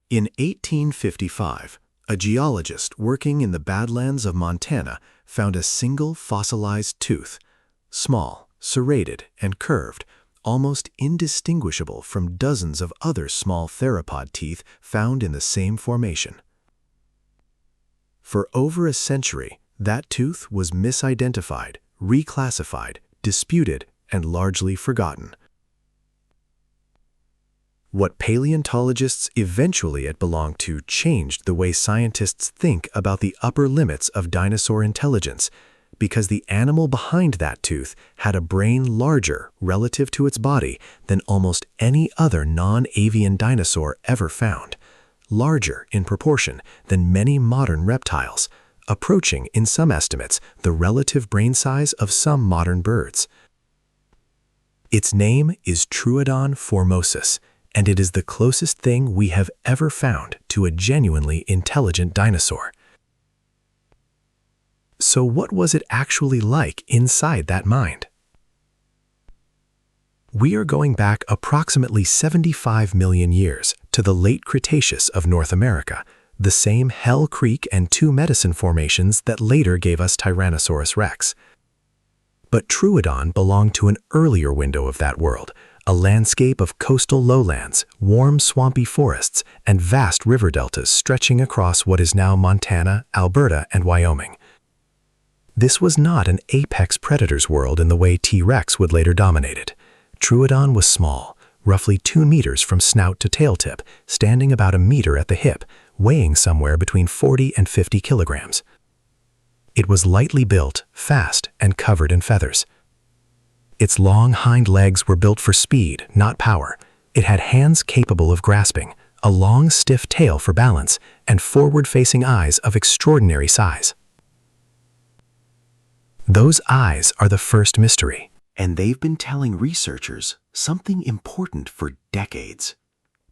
In 1855, a geologist working in the Badlands of Montana found a single fossilized tooth, small, serrated, and curved, almost indistinguishable from dozens of other small theropod teeth found in the same formation. For over a century, that tooth was misidentified, reclassified, disputed, and largely forgotten. What paleontologists eventually belonged to changed the way scientists think about the upper limits of dinosaur intelligence, because the animal behind that tooth had a brain larger relative to its body than almost any other non-avian dinosaur ever found, larger in proportion than many modern reptiles, approaching, in some estimates, the relative brain size of some modern birds. Its name is Troodon formosus, and it is the closest thing we have ever found to a genuinely intelligent dinosaur. So what was it actually like inside that mind? We are going back approximately 75 million years to the late Cretaceous of North America, the same Hell Creek and Two Medicine formations that later gave us Tyrannosaurus rex. But Troodon belonged to an earlier window of that world, a landscape of coastal lowlands, warm swampy forests, and vast river deltas stretching across what is now Montana, Alberta, and Wyoming. This was not an apex predator's world in the way T-Rex would later dominate it. Troodon was small, roughly 2 meters from snout to tail tip, standing about a meter at the hip, weighing somewhere between 40 and 50 kilograms. It was lightly built, fast, and covered in feathers. Its long hind legs were built for speed, not power. It had hands capable of grasping, a long, stiff tail for balance, and forward-facing eyes of extraordinary size. Those eyes are the first mystery, and they've been telling researchers something important for decades.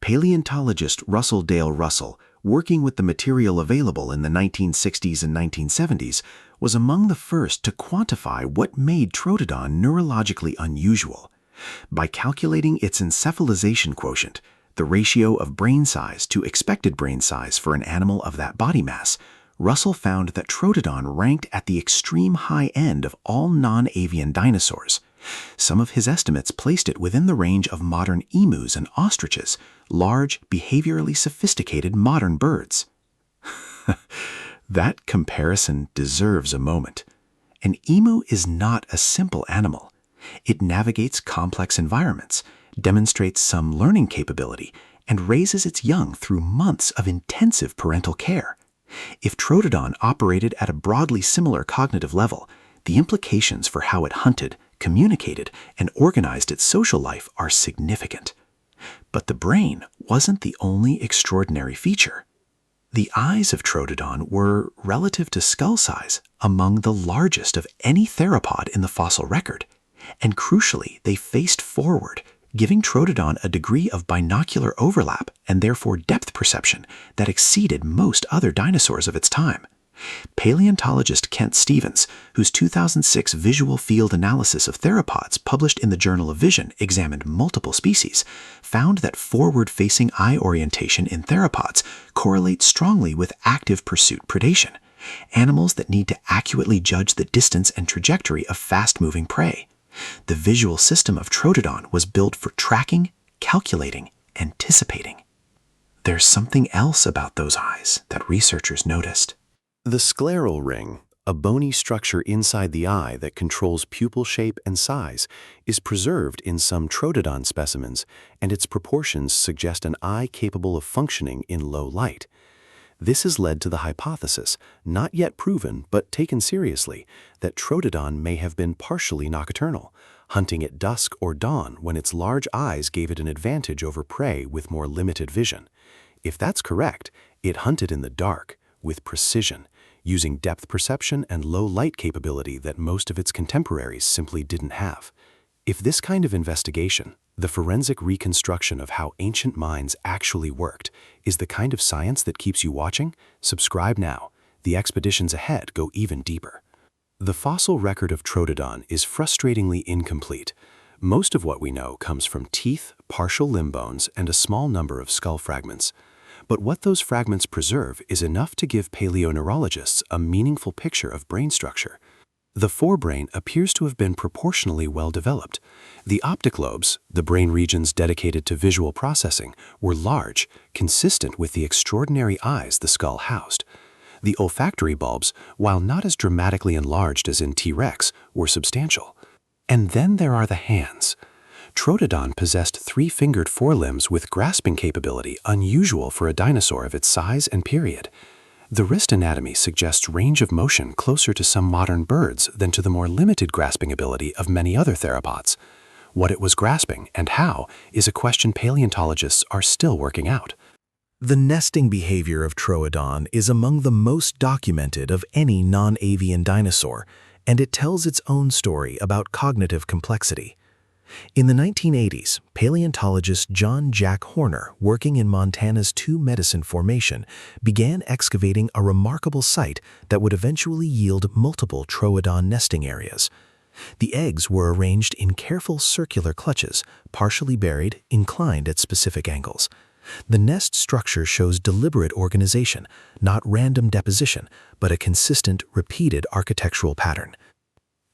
Paleontologist Russell Dale Russell, working with the material available in the 1960s and 1970s, was among the first to quantify what made Troodon neurologically unusual. By calculating its encephalization quotient, the ratio of brain size to expected brain size for an animal of that body mass, Russell found that Troodon ranked at the extreme high end of all non-avian dinosaurs. Some of his estimates placed it within the range of modern emus and ostriches, large, behaviorally sophisticated modern birds. That comparison deserves a moment. An emu is not a simple animal. It navigates complex environments, demonstrates some learning capability, and raises its young through months of intensive parental care. If Troodon operated at a broadly similar cognitive level, the implications for how it hunted, communicated, and organized its social life are significant. But the brain wasn't the only extraordinary feature. The eyes of Troodon were, relative to skull size, among the largest of any theropod in the fossil record, and crucially, they faced forward, giving Troodon a degree of binocular overlap and therefore depth perception that exceeded most other dinosaurs of its time. Paleontologist Kent Stevens, whose 2006 visual field analysis of theropods published in the Journal of Vision examined multiple species, found that forward-facing eye orientation in theropods correlates strongly with active pursuit predation, animals that need to accurately judge the distance and trajectory of fast-moving prey. The visual system of Troodon was built for tracking, calculating, anticipating. There's something else about those eyes that researchers noticed. The scleral ring, a bony structure inside the eye that controls pupil shape and size, is preserved in some Troodon specimens, and its proportions suggest an eye capable of functioning in low light. This has led to the hypothesis, not yet proven but taken seriously, that Troodon may have been partially nocturnal, hunting at dusk or dawn when its large eyes gave it an advantage over prey with more limited vision. If that's correct, it hunted in the dark, with precision, using depth perception and low light capability that most of its contemporaries simply didn't have. If this kind of investigation, the forensic reconstruction of how ancient minds actually worked, is the kind of science that keeps you watching, subscribe now. The expeditions ahead go even deeper. The fossil record of Troodon is frustratingly incomplete. Most of what we know comes from teeth, partial limb bones, and a small number of skull fragments. But what those fragments preserve is enough to give paleoneurologists a meaningful picture of brain structure. The forebrain appears to have been proportionally well developed. The optic lobes, the brain regions dedicated to visual processing, were large, consistent with the extraordinary eyes the skull housed. The olfactory bulbs, while not as dramatically enlarged as in T-Rex, were substantial. And then there are the hands. Troodon possessed three-fingered forelimbs with grasping capability unusual for a dinosaur of its size and period. The wrist anatomy suggests range of motion closer to some modern birds than to the more limited grasping ability of many other theropods. What it was grasping and how is a question paleontologists are still working out. The nesting behavior of Troodon is among the most documented of any non-avian dinosaur, and it tells its own story about cognitive complexity. In the 1980s, paleontologist John Jack Horner, working in Montana's Two Medicine Formation, began excavating a remarkable site that would eventually yield multiple Troodon nesting areas. The eggs were arranged in careful circular clutches, partially buried, inclined at specific angles. The nest structure shows deliberate organization, not random deposition, but a consistent, repeated architectural pattern.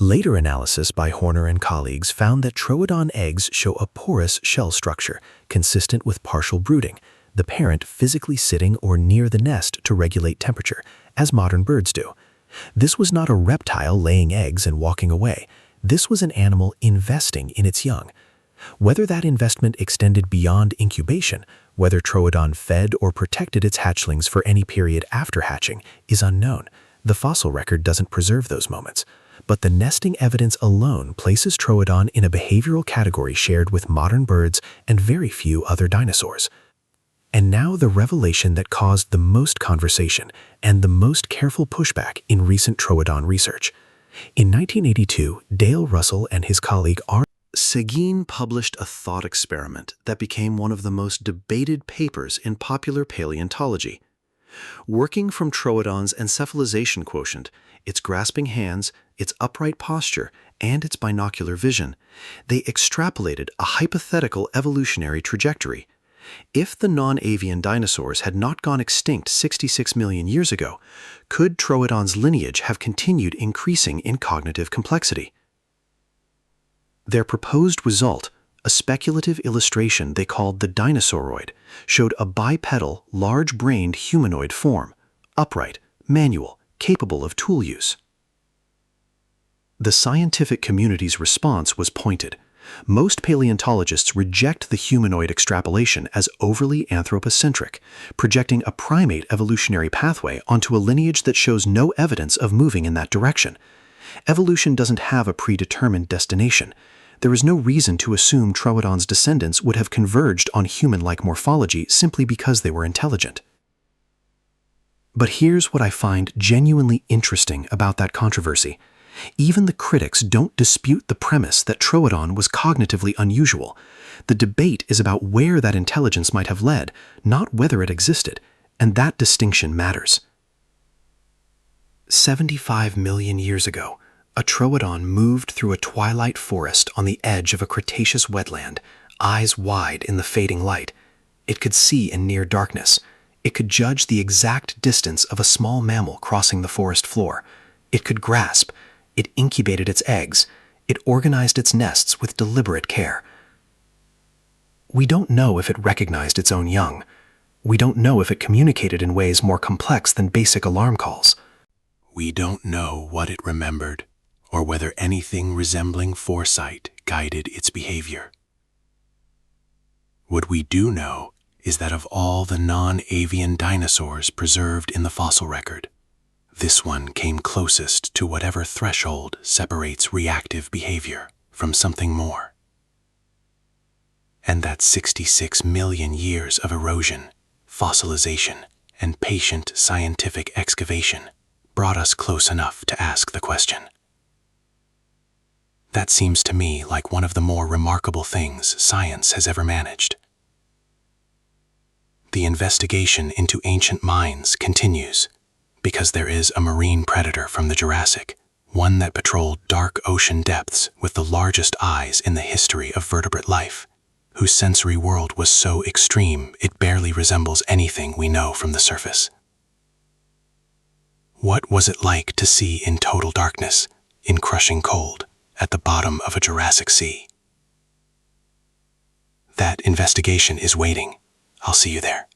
Later analysis by Horner and colleagues found that Troodon eggs show a porous shell structure, consistent with partial brooding, the parent physically sitting or near the nest to regulate temperature, as modern birds do. This was not a reptile laying eggs and walking away. This was an animal investing in its young. Whether that investment extended beyond incubation, whether Troodon fed or protected its hatchlings for any period after hatching, is unknown. The fossil record doesn't preserve those moments. But the nesting evidence alone places Troodon in a behavioral category shared with modern birds and very few other dinosaurs. And now the revelation that caused the most conversation and the most careful pushback in recent Troodon research. In 1982, Dale Russell and his colleague R. Seguin published a thought experiment that became one of the most debated papers in popular paleontology. Working from Troodon's encephalization quotient, its grasping hands, its upright posture, and its binocular vision, they extrapolated a hypothetical evolutionary trajectory. If the non-avian dinosaurs had not gone extinct 66 million years ago, could Troodon's lineage have continued increasing in cognitive complexity? Their proposed result, a speculative illustration they called the dinosauroid, showed a bipedal, large-brained humanoid form, upright, manual, capable of tool use. The scientific community's response was pointed. Most paleontologists reject the humanoid extrapolation as overly anthropocentric, projecting a primate evolutionary pathway onto a lineage that shows no evidence of moving in that direction. Evolution doesn't have a predetermined destination. There is no reason to assume Troodon's descendants would have converged on human-like morphology simply because they were intelligent. But here's what I find genuinely interesting about that controversy. Even the critics don't dispute the premise that Troodon was cognitively unusual. The debate is about where that intelligence might have led, not whether it existed, and that distinction matters. 75 million years ago, a Troodon moved through a twilight forest on the edge of a Cretaceous wetland, eyes wide in the fading light. It could see in near darkness. It could judge the exact distance of a small mammal crossing the forest floor. It could grasp. It incubated its eggs. It organized its nests with deliberate care. We don't know if it recognized its own young. We don't know if it communicated in ways more complex than basic alarm calls. We don't know what it remembered, or whether anything resembling foresight guided its behavior. What we do know is that of all the non-avian dinosaurs preserved in the fossil record, this one came closest to whatever threshold separates reactive behavior from something more. And that 66 million years of erosion, fossilization, and patient scientific excavation brought us close enough to ask the question. That seems to me like one of the more remarkable things science has ever managed. The investigation into ancient mines continues, because there is a marine predator from the Jurassic, one that patrolled dark ocean depths with the largest eyes in the history of vertebrate life. whose sensory world was so extreme it barely resembles anything we know from the surface. What was it like to see in total darkness, in crushing cold, at the bottom of a Jurassic sea? That investigation is waiting. I'll see you there.